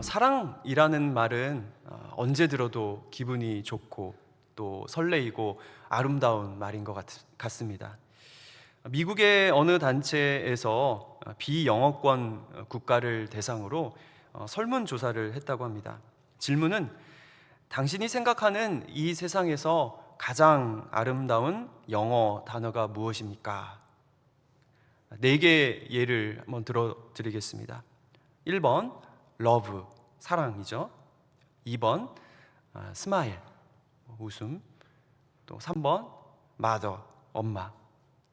사랑이라는 말은 언제 들어도 기분이 좋고 또 설레이고 아름다운 말인 것 같습니다. 미국의 어느 단체에서 비영어권 국가를 대상으로 설문조사를 했다고 합니다. 질문은 당신이 생각하는 이 세상에서 가장 아름다운 영어 단어가 무엇입니까? 4개 예를 한번 들어드리겠습니다. 1번 love, 사랑이죠. 2번 스마일, 웃음. 또 3번 mother, 엄마.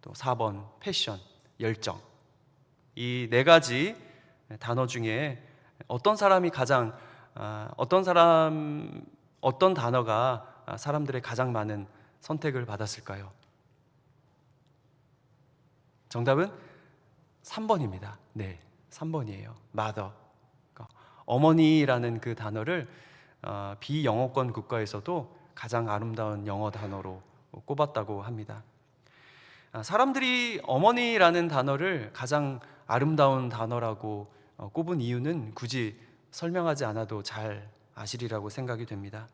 또 4번 패션, 열정. 이 4가지 단어 중에 어떤 단어가 사람들의 가장 많은 선택을 받았을까요? 정답은 3번입니다. 네, 3번이에요. mother. 어머니라는 그 단어를 비영어권 국가에서도 가장 아름다운 영어 단어로 꼽았다고 합니다. 사람들이 어머니라는 단어를 가장 아름다운 단어라고 꼽은 이유는 굳이 설명하지 않아도 잘 아시리라고 생각이 됩니다.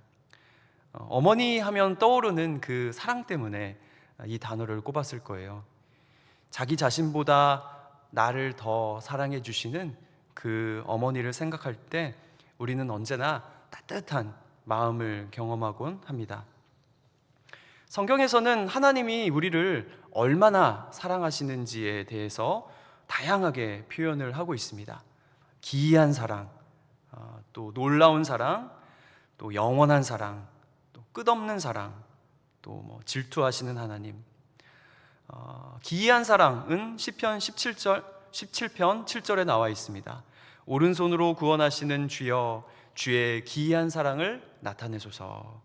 어머니 하면 떠오르는 그 사랑 때문에 이 단어를 꼽았을 거예요. 자기 자신보다 나를 더 사랑해 주시는 그 어머니를 생각할 때 우리는 언제나 따뜻한 마음을 경험하곤 합니다. 성경에서는 하나님이 우리를 얼마나 사랑하시는지에 대해서 다양하게 표현을 하고 있습니다. 기이한 사랑, 또 놀라운 사랑, 또 영원한 사랑, 또 끝없는 사랑, 또 질투하시는 하나님. 기이한 사랑은 시편 17편 7절에 나와 있습니다. 오른손으로 구원하시는 주여, 주의 기이한 사랑을 나타내소서.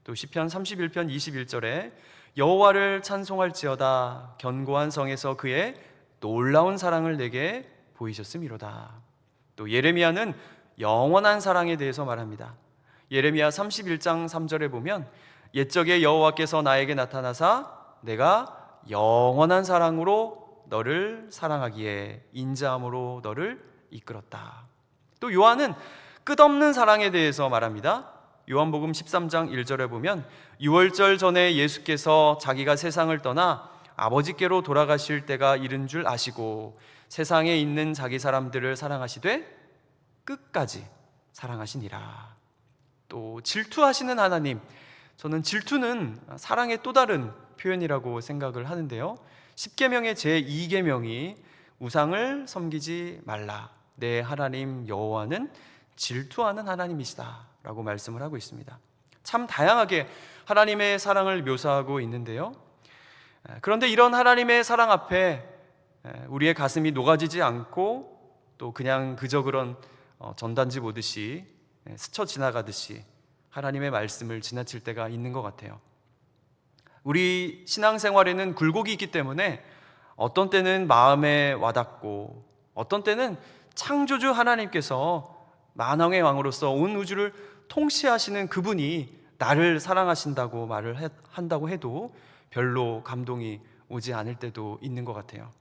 또 시편 31편 21절에 여호와를 찬송할지어다, 견고한 성에서 그의 놀라운 사랑을 내게 보이셨음이로다. 또 예레미야는 영원한 사랑에 대해서 말합니다. 예레미야 31장 3절에 보면 옛적에 여호와께서 나에게 나타나사 내가 영원한 사랑으로 너를 사랑하기에 인자함으로 너를 이끌었다. 또 요한은 끝없는 사랑에 대해서 말합니다. 요한복음 13장 1절에 보면 유월절 전에 예수께서 자기가 세상을 떠나 아버지께로 돌아가실 때가 이른 줄 아시고 세상에 있는 자기 사람들을 사랑하시되 끝까지 사랑하시니라. 또 질투하시는 하나님, 저는 질투는 사랑의 또 다른 표현이라고 생각을 하는데요. 10계명의 제2계명이 우상을 섬기지 말라, 내 하나님 여호와는 질투하는 하나님이시다 라고 말씀을 하고 있습니다. 참 다양하게 하나님의 사랑을 묘사하고 있는데요. 그런데 이런 하나님의 사랑 앞에 우리의 가슴이 녹아지지 않고 또 그냥 그저 그런 전단지 보듯이 스쳐 지나가듯이 하나님의 말씀을 지나칠 때가 있는 것 같아요. 우리 신앙생활에는 굴곡이 있기 때문에 어떤 때는 마음에 와닿고 어떤 때는 창조주 하나님께서 만왕의 왕으로서 온 우주를 통치하시는 그분이 나를 사랑하신다고 말을 한다고 해도 별로 감동이 오지 않을 때도 있는 것 같아요.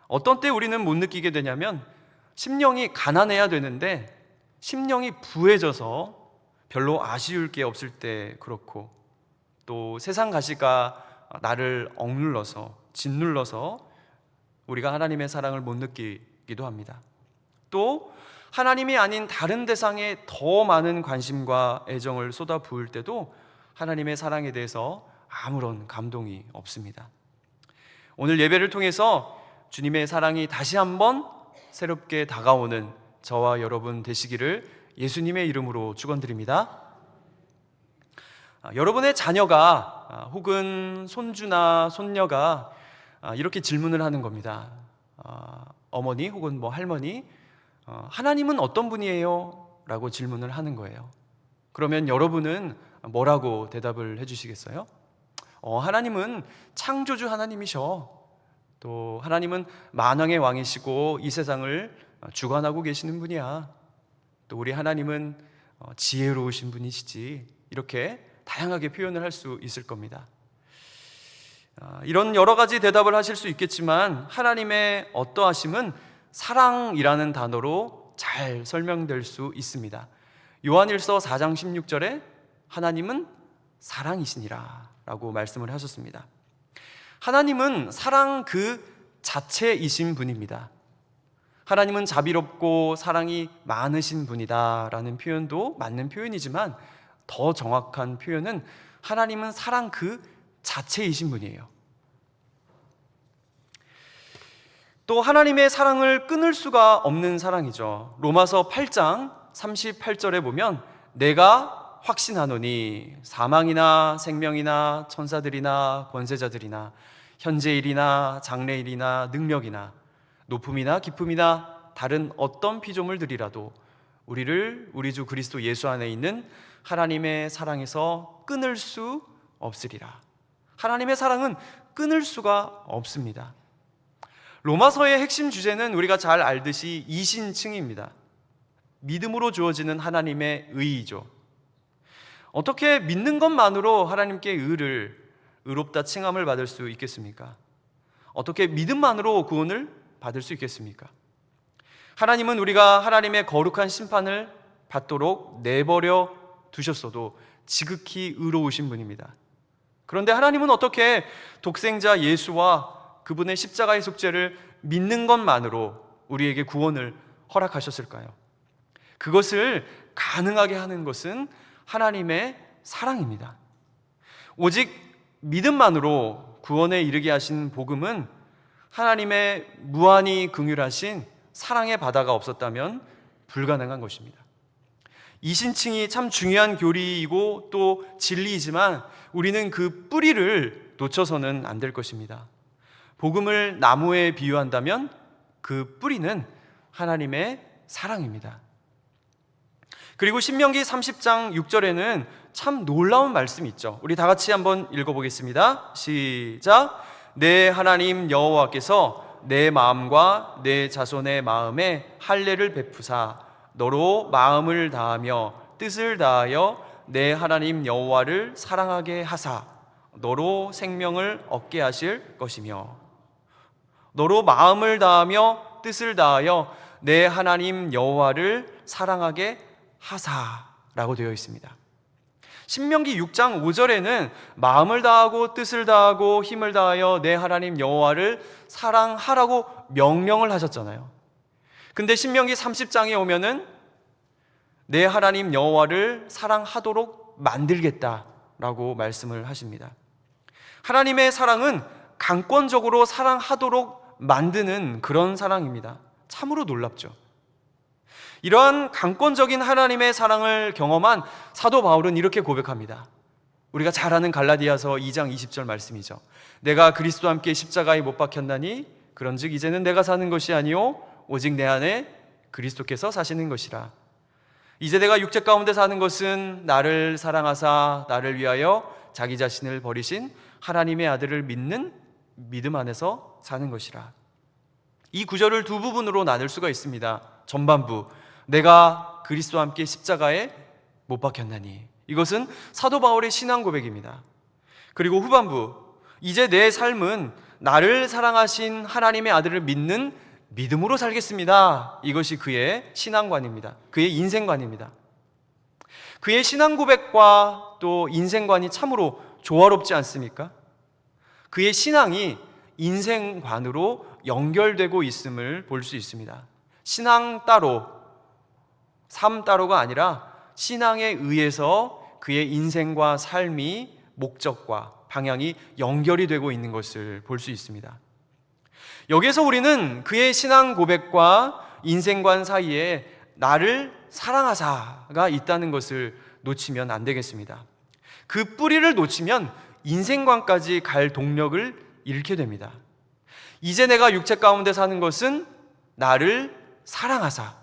어떤 때 우리는 못 느끼게 되냐면 심령이 가난해야 되는데 심령이 부해져서 별로 아쉬울 게 없을 때 그렇고, 또 세상 가시가 나를 억눌러서 짓눌러서 우리가 하나님의 사랑을 못 느끼기도 합니다. 또 하나님이 아닌 다른 대상에 더 많은 관심과 애정을 쏟아 부을 때도 하나님의 사랑에 대해서 아무런 감동이 없습니다. 오늘 예배를 통해서 주님의 사랑이 다시 한번 새롭게 다가오는 저와 여러분 되시기를 예수님의 이름으로 축원드립니다. 여러분의 자녀가 혹은 손주나 손녀가 이렇게 질문을 하는 겁니다. 어머니 혹은 할머니, 하나님은 어떤 분이에요? 라고 질문을 하는 거예요. 그러면 여러분은 뭐라고 대답을 해주시겠어요? 하나님은 창조주 하나님이셔. 또 하나님은 만왕의 왕이시고 이 세상을 주관하고 계시는 분이야. 또 우리 하나님은 지혜로우신 분이시지. 이렇게 다양하게 표현을 할 수 있을 겁니다. 이런 여러 가지 대답을 하실 수 있겠지만 하나님의 어떠하심은 사랑이라는 단어로 잘 설명될 수 있습니다. 요한일서 4장 16절에 하나님은 사랑이시니라 라고 말씀을 하셨습니다. 하나님은 사랑 그 자체이신 분입니다. 하나님은 자비롭고 사랑이 많으신 분이다 라는 표현도 맞는 표현이지만 더 정확한 표현은 하나님은 사랑 그 자체이신 분이에요. 또 하나님의 사랑을 끊을 수가 없는 사랑이죠. 로마서 8장 38절에 보면 내가 확신하노니 사망이나 생명이나 천사들이나 권세자들이나 현재일이나 장래일이나 능력이나 높음이나 깊음이나 다른 어떤 피조물들이라도 우리를 우리 주 그리스도 예수 안에 있는 하나님의 사랑에서 끊을 수 없으리라. 하나님의 사랑은 끊을 수가 없습니다. 로마서의 핵심 주제는 우리가 잘 알듯이 이신칭입니다. 믿음으로 주어지는 하나님의 의이죠. 어떻게 믿는 것만으로 하나님께 의롭다 칭함을 받을 수 있겠습니까? 어떻게 믿음만으로 구원을 받을 수 있겠습니까? 하나님은 우리가 하나님의 거룩한 심판을 받도록 내버려 두셨어도 지극히 의로우신 분입니다. 그런데 하나님은 어떻게 독생자 예수와 그분의 십자가의 속죄를 믿는 것만으로 우리에게 구원을 허락하셨을까요? 그것을 가능하게 하는 것은 하나님의 사랑입니다. 오직 믿음만으로 구원에 이르게 하신 복음은 하나님의 무한히 긍휼하신 사랑의 바다가 없었다면 불가능한 것입니다. 이신칭이 참 중요한 교리이고 또 진리이지만 우리는 그 뿌리를 놓쳐서는 안 될 것입니다. 복음을 나무에 비유한다면 그 뿌리는 하나님의 사랑입니다. 그리고 신명기 30장 6절에는 참 놀라운 말씀이 있죠. 우리 다 같이 한번 읽어보겠습니다. 시작. 내 하나님 여호와께서 내 마음과 내 자손의 마음에 할례를 베푸사 너로 마음을 다하며 뜻을 다하여 내 하나님 여호와를 사랑하게 하사 너로 생명을 얻게 하실 것이며, 너로 마음을 다하며 뜻을 다하여 내 하나님 여호와를 사랑하게 하사라고 되어 있습니다. 신명기 6장 5절에는 마음을 다하고 뜻을 다하고 힘을 다하여 내 하나님 여호와를 사랑하라고 명령을 하셨잖아요. 근데 신명기 30장에 오면은 내 하나님 여호와를 사랑하도록 만들겠다라고 말씀을 하십니다. 하나님의 사랑은 강권적으로 사랑하도록 만드는 그런 사랑입니다. 참으로 놀랍죠. 이러한 강권적인 하나님의 사랑을 경험한 사도 바울은 이렇게 고백합니다. 우리가 잘 아는 갈라디아서 2장 20절 말씀이죠. 내가 그리스도와 함께 십자가에 못 박혔나니 그런즉 이제는 내가 사는 것이 아니요 오직 내 안에 그리스도께서 사시는 것이라. 이제 내가 육체 가운데 사는 것은 나를 사랑하사 나를 위하여 자기 자신을 버리신 하나님의 아들을 믿는 믿음 안에서 사는 것이라. 이 구절을 두 부분으로 나눌 수가 있습니다. 전반부, 내가 그리스도와 함께 십자가에 못 박혔나니, 이것은 사도 바울의 신앙 고백입니다. 그리고 후반부, 이제 내 삶은 나를 사랑하신 하나님의 아들을 믿는 믿음으로 살겠습니다. 이것이 그의 신앙관입니다. 그의 인생관입니다. 그의 신앙 고백과 또 인생관이 참으로 조화롭지 않습니까? 그의 신앙이 인생관으로 연결되고 있음을 볼 수 있습니다. 신앙 따로, 삶 따로가 아니라 신앙에 의해서 그의 인생과 삶이 목적과 방향이 연결이 되고 있는 것을 볼 수 있습니다. 여기에서 우리는 그의 신앙 고백과 인생관 사이에 나를 사랑하사가 있다는 것을 놓치면 안 되겠습니다. 그 뿌리를 놓치면 인생관까지 갈 동력을 잃게 됩니다. 이제 내가 육체 가운데 사는 것은 나를 사랑하사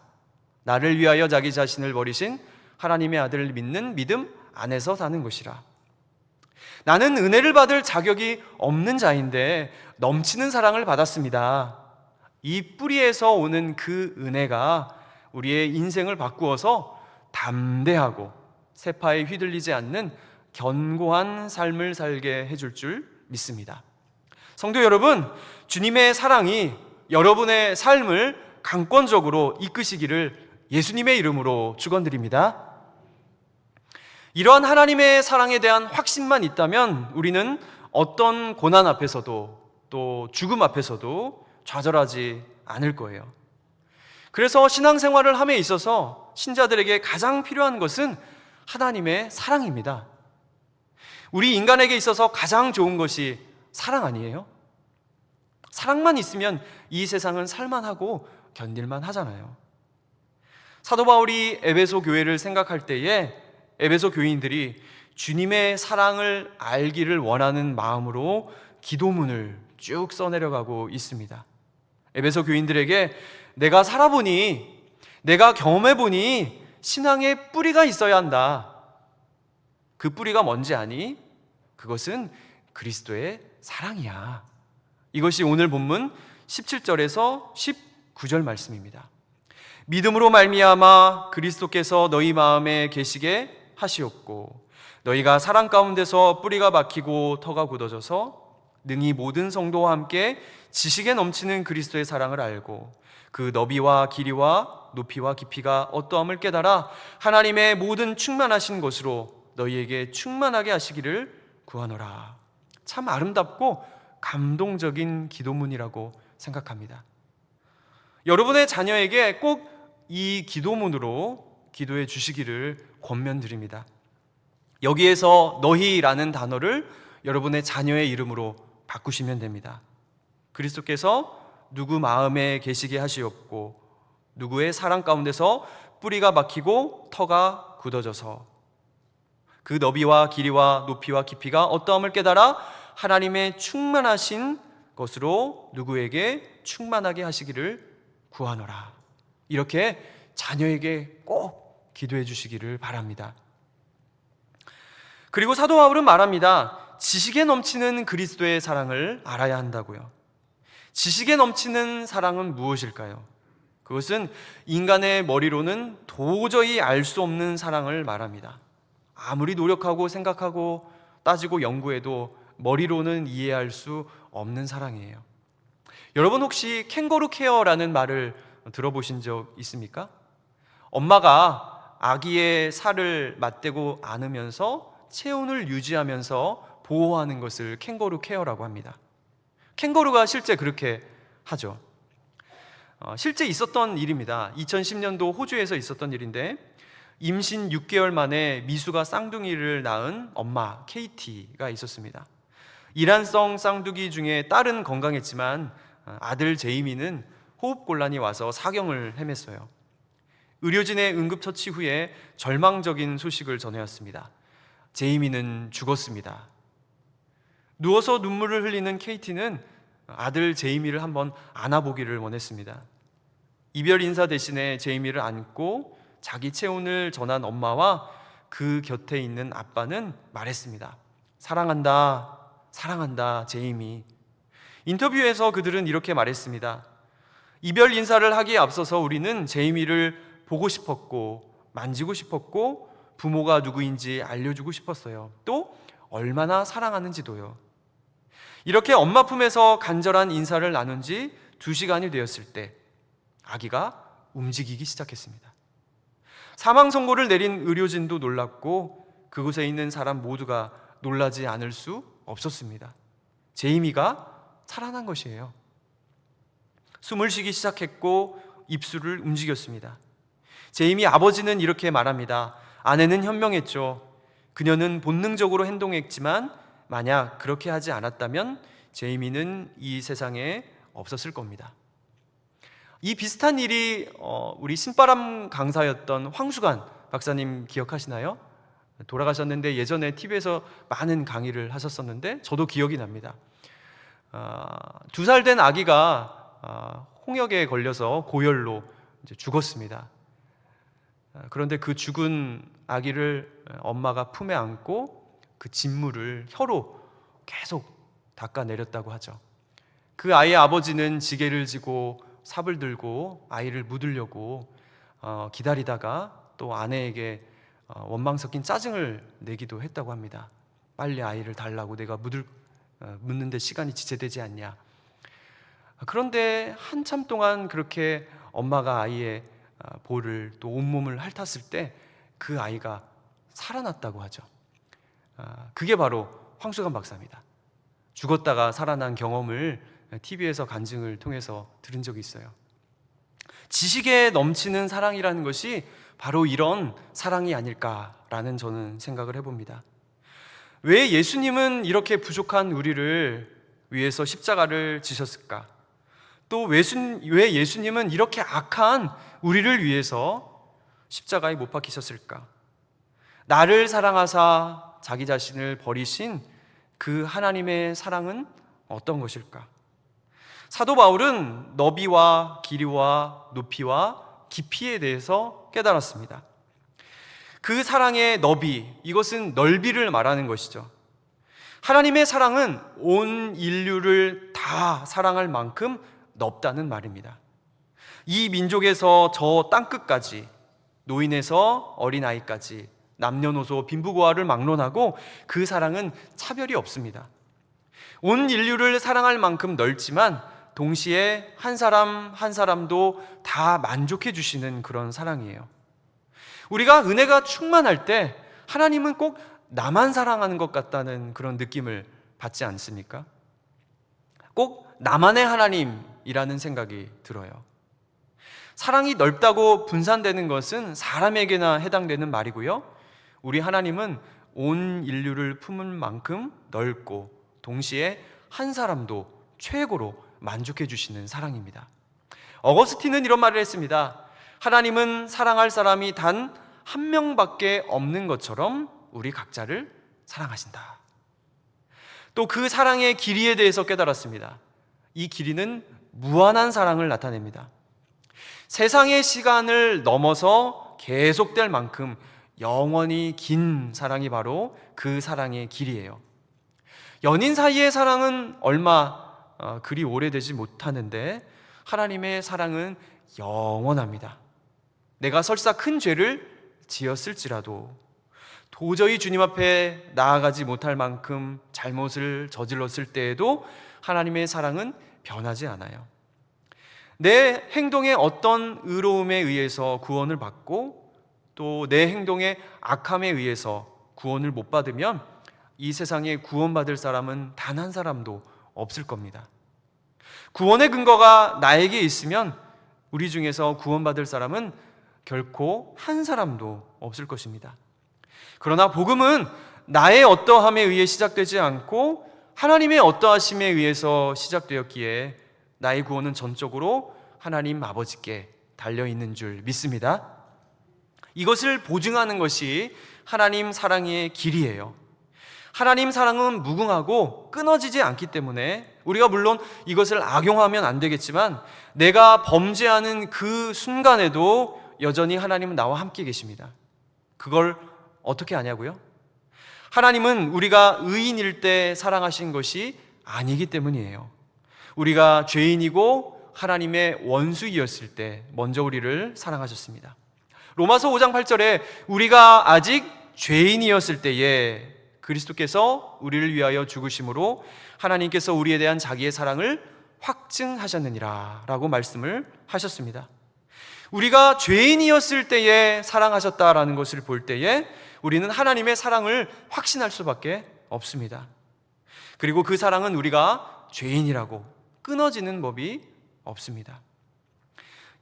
나를 위하여 자기 자신을 버리신 하나님의 아들을 믿는 믿음 안에서 사는 것이라. 나는 은혜를 받을 자격이 없는 자인데 넘치는 사랑을 받았습니다. 이 뿌리에서 오는 그 은혜가 우리의 인생을 바꾸어서 담대하고 세파에 휘둘리지 않는 견고한 삶을 살게 해줄 줄 믿습니다. 성도 여러분, 주님의 사랑이 여러분의 삶을 강권적으로 이끄시기를 예수님의 이름으로 축원드립니다. 이러한 하나님의 사랑에 대한 확신만 있다면 우리는 어떤 고난 앞에서도 또 죽음 앞에서도 좌절하지 않을 거예요. 그래서 신앙생활을 함에 있어서 신자들에게 가장 필요한 것은 하나님의 사랑입니다. 우리 인간에게 있어서 가장 좋은 것이 사랑 아니에요? 사랑만 있으면 이 세상은 살만하고 견딜만 하잖아요. 사도 바울이 에베소 교회를 생각할 때에 에베소 교인들이 주님의 사랑을 알기를 원하는 마음으로 기도문을 쭉 써내려가고 있습니다. 에베소 교인들에게 내가 살아보니, 내가 경험해보니 신앙의 뿌리가 있어야 한다. 그 뿌리가 뭔지 아니? 그것은 그리스도의 사랑이야. 이것이 오늘 본문 17절에서 19절 말씀입니다. 믿음으로 말미암아 그리스도께서 너희 마음에 계시게 하시옵고 너희가 사랑 가운데서 뿌리가 박히고 터가 굳어져서 능히 모든 성도와 함께 지식에 넘치는 그리스도의 사랑을 알고 그 너비와 길이와 높이와 깊이가 어떠함을 깨달아 하나님의 모든 충만하신 것으로 너희에게 충만하게 하시기를 구하노라. 참 아름답고 감동적인 기도문이라고 생각합니다. 여러분의 자녀에게 꼭 이 기도문으로 기도해 주시기를 권면드립니다. 여기에서 너희라는 단어를 여러분의 자녀의 이름으로 바꾸시면 됩니다. 그리스도께서 누구 마음에 계시게 하시옵고 누구의 사랑 가운데서 뿌리가 박히고 터가 굳어져서 그 너비와 길이와 높이와 깊이가 어떠함을 깨달아 하나님의 충만하신 것으로 누구에게 충만하게 하시기를 구하노라. 이렇게 자녀에게 꼭 기도해 주시기를 바랍니다. 그리고 사도 바울은 말합니다. 지식에 넘치는 그리스도의 사랑을 알아야 한다고요. 지식에 넘치는 사랑은 무엇일까요? 그것은 인간의 머리로는 도저히 알 수 없는 사랑을 말합니다. 아무리 노력하고 생각하고 따지고 연구해도 머리로는 이해할 수 없는 사랑이에요. 여러분 혹시 캥거루 케어라는 말을 들어보신 적 있습니까? 엄마가 아기의 살을 맞대고 안으면서 체온을 유지하면서 보호하는 것을 캥거루 케어라고 합니다. 캥거루가 실제 그렇게 하죠. 실제 있었던 일입니다. 2010년도 호주에서 있었던 일인데 임신 6개월 만에 미수가 쌍둥이를 낳은 엄마 케이티가 있었습니다. 이란성 쌍둥이 중에 딸은 건강했지만 아들 제이미는 호흡곤란이 와서 사경을 헤맸어요. 의료진의 응급처치 후에 절망적인 소식을 전해왔습니다. 제이미는 죽었습니다. 누워서 눈물을 흘리는 케이티는 아들 제이미를 한번 안아보기를 원했습니다. 이별 인사 대신에 제이미를 안고 자기 체온을 전한 엄마와 그 곁에 있는 아빠는 말했습니다. 사랑한다, 사랑한다, 제이미. 인터뷰에서 그들은 이렇게 말했습니다. 이별 인사를 하기에 앞서서 우리는 제이미를 보고 싶었고 만지고 싶었고 부모가 누구인지 알려주고 싶었어요. 또 얼마나 사랑하는지도요. 이렇게 엄마 품에서 간절한 인사를 나눈 지 2시간이 되었을 때 아기가 움직이기 시작했습니다. 사망 선고를 내린 의료진도 놀랐고 그곳에 있는 사람 모두가 놀라지 않을 수 없었습니다. 제이미가 살아난 것이에요. 숨을 쉬기 시작했고 입술을 움직였습니다. 제이미 아버지는 이렇게 말합니다. 아내는 현명했죠. 그녀는 본능적으로 행동했지만 만약 그렇게 하지 않았다면 제이미는 이 세상에 없었을 겁니다. 이 비슷한 일이 우리 신바람 강사였던 황수관 박사님 기억하시나요? 돌아가셨는데 예전에 TV에서 많은 강의를 하셨었는데 저도 기억이 납니다. 2살 된 아기가 홍역에 걸려서 고열로 이제 죽었습니다. 그런데 그 죽은 아기를 엄마가 품에 안고 그 진물을 혀로 계속 닦아내렸다고 하죠. 그 아이의 아버지는 지게를 지고 삽을 들고 아이를 묻으려고 기다리다가 또 아내에게 원망 섞인 짜증을 내기도 했다고 합니다. 빨리 아이를 달라고, 내가 묻을 묻는데 시간이 지체되지 않냐. 그런데 한참 동안 그렇게 엄마가 아이의 볼을 또 온몸을 핥았을 때 그 아이가 살아났다고 하죠. 그게 바로 황수관 박사입니다. 죽었다가 살아난 경험을 TV에서 간증을 통해서 들은 적이 있어요. 지식에 넘치는 사랑이라는 것이 바로 이런 사랑이 아닐까라는 저는 생각을 해봅니다. 왜 예수님은 이렇게 부족한 우리를 위해서 십자가를 지셨을까? 또 왜 예수님은 이렇게 악한 우리를 위해서 십자가에 못 박히셨을까? 나를 사랑하사 자기 자신을 버리신 그 하나님의 사랑은 어떤 것일까? 사도 바울은 너비와 길이와 높이와 깊이에 대해서 깨달았습니다. 그 사랑의 너비, 이것은 넓이를 말하는 것이죠. 하나님의 사랑은 온 인류를 다 사랑할 만큼 넓다는 말입니다. 이 민족에서 저 땅끝까지, 노인에서 어린아이까지 남녀노소 빈부고아를 막론하고 그 사랑은 차별이 없습니다. 온 인류를 사랑할 만큼 넓지만 동시에 한 사람 한 사람도 다 만족해 주시는 그런 사랑이에요. 우리가 은혜가 충만할 때 하나님은 꼭 나만 사랑하는 것 같다는 그런 느낌을 받지 않습니까? 꼭 나만의 하나님이라는 생각이 들어요. 사랑이 넓다고 분산되는 것은 사람에게나 해당되는 말이고요. 우리 하나님은 온 인류를 품을 만큼 넓고 동시에 한 사람도 최고로 만족해 주시는 사랑입니다. 어거스틴은 이런 말을 했습니다. 하나님은 사랑할 사람이 단 한 명밖에 없는 것처럼 우리 각자를 사랑하신다. 또 그 사랑의 길이에 대해서 깨달았습니다. 이 길이는 무한한 사랑을 나타냅니다. 세상의 시간을 넘어서 계속될 만큼 영원히 긴 사랑이 바로 그 사랑의 길이에요. 연인 사이의 사랑은 얼마 그리 오래되지 못하는데 하나님의 사랑은 영원합니다. 내가 설사 큰 죄를 지었을지라도 도저히 주님 앞에 나아가지 못할 만큼 잘못을 저질렀을 때에도 하나님의 사랑은 변하지 않아요. 내 행동의 어떤 의로움에 의해서 구원을 받고 또 내 행동의 악함에 의해서 구원을 못 받으면 이 세상에 구원받을 사람은 단 한 사람도 없을 겁니다. 구원의 근거가 나에게 있으면 우리 중에서 구원받을 사람은 결코 한 사람도 없을 것입니다. 그러나 복음은 나의 어떠함에 의해 시작되지 않고 하나님의 어떠하심에 의해서 시작되었기에 나의 구원은 전적으로 하나님 아버지께 달려있는 줄 믿습니다. 이것을 보증하는 것이 하나님 사랑의 길이에요. 하나님 사랑은 무궁하고 끊어지지 않기 때문에 우리가 물론 이것을 악용하면 안 되겠지만 내가 범죄하는 그 순간에도 여전히 하나님은 나와 함께 계십니다. 그걸 어떻게 아냐고요? 하나님은 우리가 의인일 때 사랑하신 것이 아니기 때문이에요. 우리가 죄인이고 하나님의 원수이었을 때 먼저 우리를 사랑하셨습니다. 로마서 5장 8절에 우리가 아직 죄인이었을 때에 그리스도께서 우리를 위하여 죽으심으로 하나님께서 우리에 대한 자기의 사랑을 확증하셨느니라 라고 말씀을 하셨습니다. 우리가 죄인이었을 때에 사랑하셨다라는 것을 볼 때에 우리는 하나님의 사랑을 확신할 수밖에 없습니다. 그리고 그 사랑은 우리가 죄인이라고 끊어지는 법이 없습니다.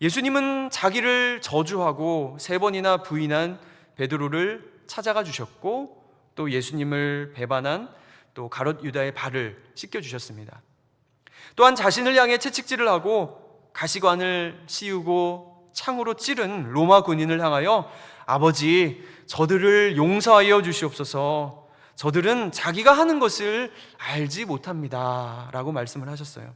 예수님은 자기를 저주하고 3번이나 부인한 베드로를 찾아가 주셨고 또 예수님을 배반한 또 가롯 유다의 발을 씻겨 주셨습니다. 또한 자신을 향해 채찍질을 하고 가시관을 씌우고 창으로 찌른 로마 군인을 향하여 아버지 저들을 용서하여 주시옵소서, 저들은 자기가 하는 것을 알지 못합니다 라고 말씀을 하셨어요.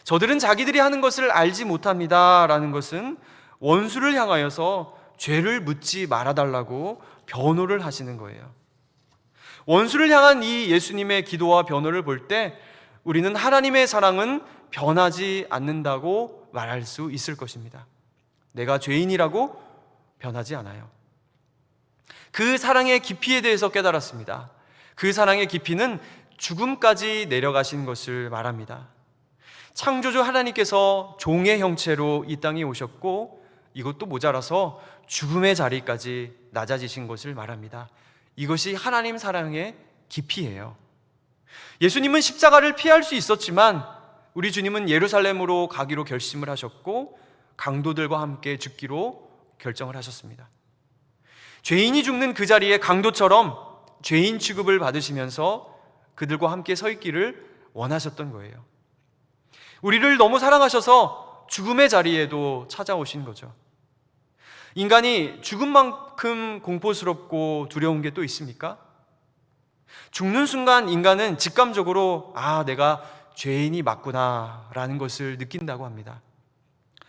저들은 자기들이 하는 것을 알지 못합니다 라는 것은 원수를 향하여서 죄를 묻지 말아달라고 변호를 하시는 거예요. 원수를 향한 이 예수님의 기도와 변호를 볼 때 우리는 하나님의 사랑은 변하지 않는다고 말할 수 있을 것입니다. 내가 죄인이라고 변하지 않아요. 그 사랑의 깊이에 대해서 깨달았습니다. 그 사랑의 깊이는 죽음까지 내려가신 것을 말합니다. 창조주 하나님께서 종의 형체로 이 땅에 오셨고 이것도 모자라서 죽음의 자리까지 낮아지신 것을 말합니다. 이것이 하나님 사랑의 깊이예요. 예수님은 십자가를 피할 수 있었지만 우리 주님은 예루살렘으로 가기로 결심을 하셨고 강도들과 함께 죽기로 결정을 하셨습니다. 죄인이 죽는 그 자리에 강도처럼 죄인 취급을 받으시면서 그들과 함께 서 있기를 원하셨던 거예요. 우리를 너무 사랑하셔서 죽음의 자리에도 찾아오신 거죠. 인간이 죽음만큼 공포스럽고 두려운 게 또 있습니까? 죽는 순간 인간은 직감적으로 내가 죄인이 맞구나 라는 것을 느낀다고 합니다.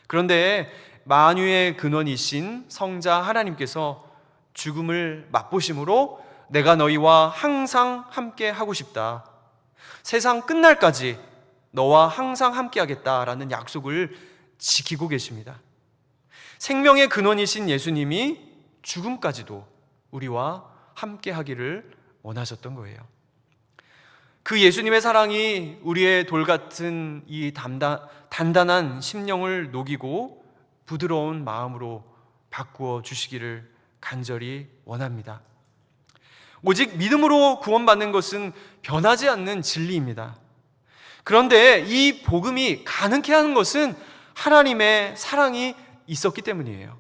그런데 만유의 근원이신 성자 하나님께서 죽음을 맛보심으로 내가 너희와 항상 함께 하고 싶다, 세상 끝날까지 너와 항상 함께 하겠다라는 약속을 지키고 계십니다. 생명의 근원이신 예수님이 죽음까지도 우리와 함께 하기를 원하셨던 거예요. 그 예수님의 사랑이 우리의 돌 같은 이 단단한 심령을 녹이고 부드러운 마음으로 바꾸어 주시기를 간절히 원합니다. 오직 믿음으로 구원받는 것은 변하지 않는 진리입니다. 그런데 이 복음이 가능케 하는 것은 하나님의 사랑이 있었기 때문이에요.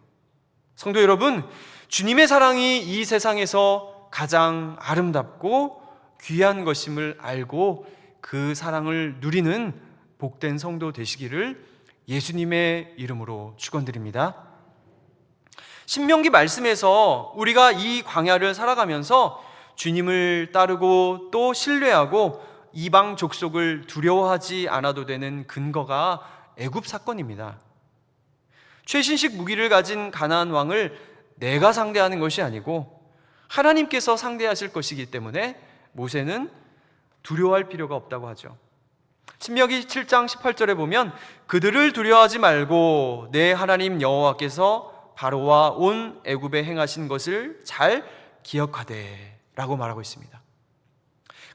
성도 여러분, 주님의 사랑이 이 세상에서 가장 아름답고 귀한 것임을 알고 그 사랑을 누리는 복된 성도 되시기를 예수님의 이름으로 축원드립니다. 신명기 말씀에서 우리가 이 광야를 살아가면서 주님을 따르고 또 신뢰하고 이방 족속을 두려워하지 않아도 되는 근거가 애굽 사건입니다. 최신식 무기를 가진 가나안 왕을 내가 상대하는 것이 아니고 하나님께서 상대하실 것이기 때문에 모세는 두려워할 필요가 없다고 하죠. 신명기 7장 18절에 보면 그들을 두려워하지 말고 내 하나님 여호와께서 바로와 온 애굽에 행하신 것을 잘 기억하되 라고 말하고 있습니다.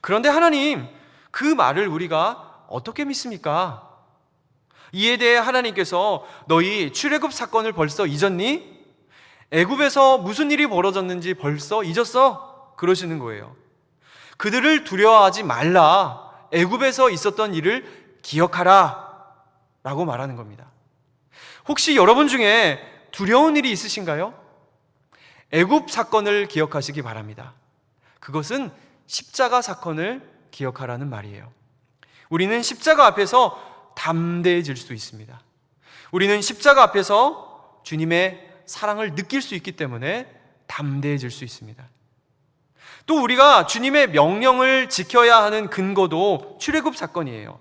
그런데 하나님, 그 말을 우리가 어떻게 믿습니까? 이에 대해 하나님께서 너희 출애굽 사건을 벌써 잊었니? 애굽에서 무슨 일이 벌어졌는지 벌써 잊었어? 그러시는 거예요. 그들을 두려워하지 말라, 애굽에서 있었던 일을 기억하라 라고 말하는 겁니다. 혹시 여러분 중에 두려운 일이 있으신가요? 애굽 사건을 기억하시기 바랍니다. 그것은 십자가 사건을 기억하라는 말이에요. 우리는 십자가 앞에서 담대해질 수 있습니다. 우리는 십자가 앞에서 주님의 사랑을 느낄 수 있기 때문에 담대해질 수 있습니다. 또 우리가 주님의 명령을 지켜야 하는 근거도 출애굽 사건이에요.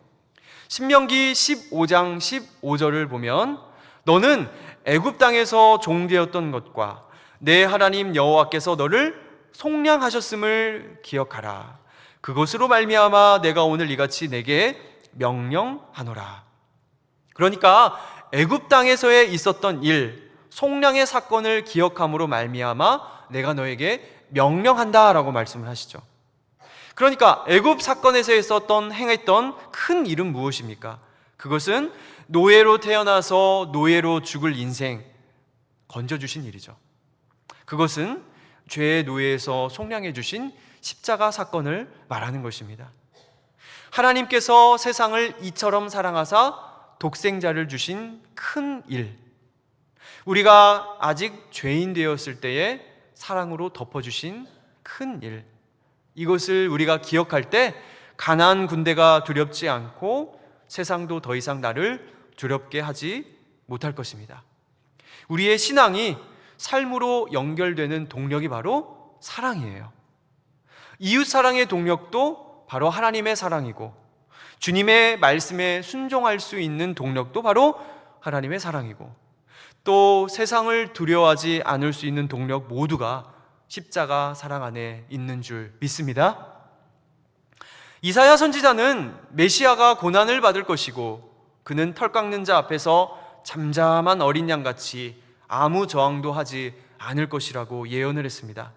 신명기 15장 15절을 보면 너는 애굽 땅에서 종되었던 것과 내 하나님 여호와께서 너를 속량하셨음을 기억하라. 그것으로 말미암아 내가 오늘 이같이 내게 명령하노라. 그러니까 애굽 땅에서의 있었던 일, 속량의 사건을 기억함으로 말미암아 내가 너에게 명령한다라고 말씀을 하시죠. 그러니까 애굽 사건에서 행했던 큰 일은 무엇입니까? 그것은 노예로 태어나서 노예로 죽을 인생 건져주신 일이죠. 그것은 죄의 노예에서 속량해 주신 십자가 사건을 말하는 것입니다. 하나님께서 세상을 이처럼 사랑하사 독생자를 주신 큰 일, 우리가 아직 죄인 되었을 때에 사랑으로 덮어주신 큰 일, 이것을 우리가 기억할 때 가나안 군대가 두렵지 않고 세상도 더 이상 나를 두렵게 하지 못할 것입니다. 우리의 신앙이 삶으로 연결되는 동력이 바로 사랑이에요. 이웃사랑의 동력도 바로 하나님의 사랑이고 주님의 말씀에 순종할 수 있는 동력도 바로 하나님의 사랑이고 또 세상을 두려워하지 않을 수 있는 동력 모두가 십자가 사랑 안에 있는 줄 믿습니다. 이사야 선지자는 메시아가 고난을 받을 것이고 그는 털 깎는 자 앞에서 잠잠한 어린 양같이 아무 저항도 하지 않을 것이라고 예언을 했습니다.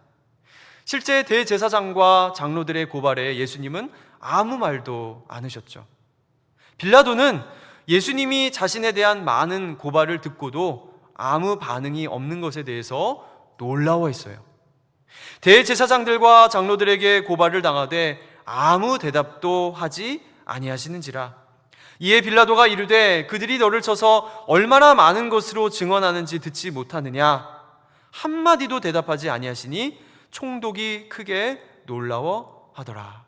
실제 대제사장과 장로들의 고발에 예수님은 아무 말도 않으셨죠. 빌라도는 예수님이 자신에 대한 많은 고발을 듣고도 아무 반응이 없는 것에 대해서 놀라워했어요. 대제사장들과 장로들에게 고발을 당하되 아무 대답도 하지 아니하시는지라. 이에 빌라도가 이르되 그들이 너를 쳐서 얼마나 많은 것으로 증언하는지 듣지 못하느냐. 한마디도 대답하지 아니하시니 총독이 크게 놀라워하더라.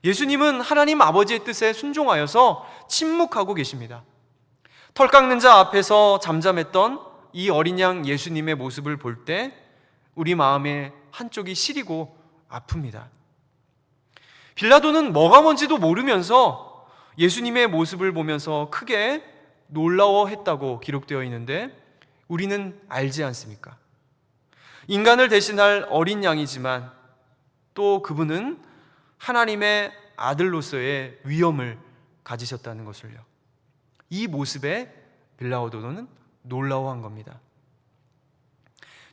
예수님은 하나님 아버지의 뜻에 순종하여서 침묵하고 계십니다. 털 깎는 자 앞에서 잠잠했던 이 어린 양 예수님의 모습을 볼 때 우리 마음의 한쪽이 시리고 아픕니다. 빌라도는 뭐가 뭔지도 모르면서 예수님의 모습을 보면서 크게 놀라워했다고 기록되어 있는데 우리는 알지 않습니까? 인간을 대신할 어린 양이지만 또 그분은 하나님의 아들로서의 위엄을 가지셨다는 것을요. 이 모습에 빌라도는 놀라워한 겁니다.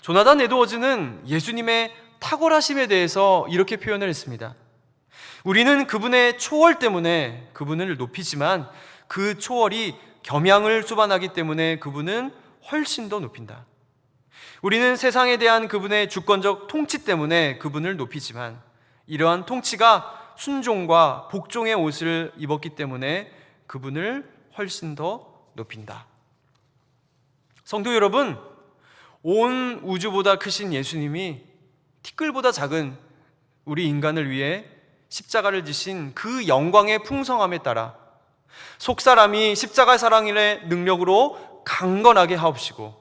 조나단 에드워즈는 예수님의 탁월하심에 대해서 이렇게 표현을 했습니다. 우리는 그분의 초월 때문에 그분을 높이지만 그 초월이 겸양을 수반하기 때문에 그분은 훨씬 더 높인다. 우리는 세상에 대한 그분의 주권적 통치 때문에 그분을 높이지만 이러한 통치가 순종과 복종의 옷을 입었기 때문에 그분을 훨씬 더 높인다. 성도 여러분, 온 우주보다 크신 예수님이 티끌보다 작은 우리 인간을 위해 십자가를 지신 그 영광의 풍성함에 따라 속사람이 십자가 사랑의 능력으로 강건하게 하옵시고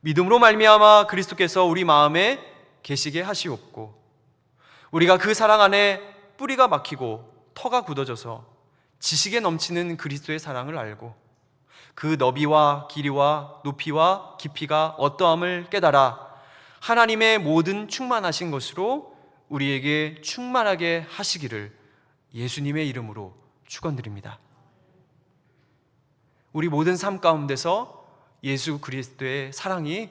믿음으로 말미암아 그리스도께서 우리 마음에 계시게 하시옵고 우리가 그 사랑 안에 뿌리가 막히고 터가 굳어져서 지식에 넘치는 그리스도의 사랑을 알고 그 너비와 길이와 높이와 깊이가 어떠함을 깨달아 하나님의 모든 충만하신 것으로 우리에게 충만하게 하시기를 예수님의 이름으로 축원드립니다. 우리 모든 삶 가운데서 예수 그리스도의 사랑이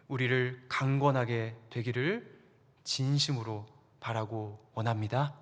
우리를 강건하게 되기를 진심으로 바라고 원합니다.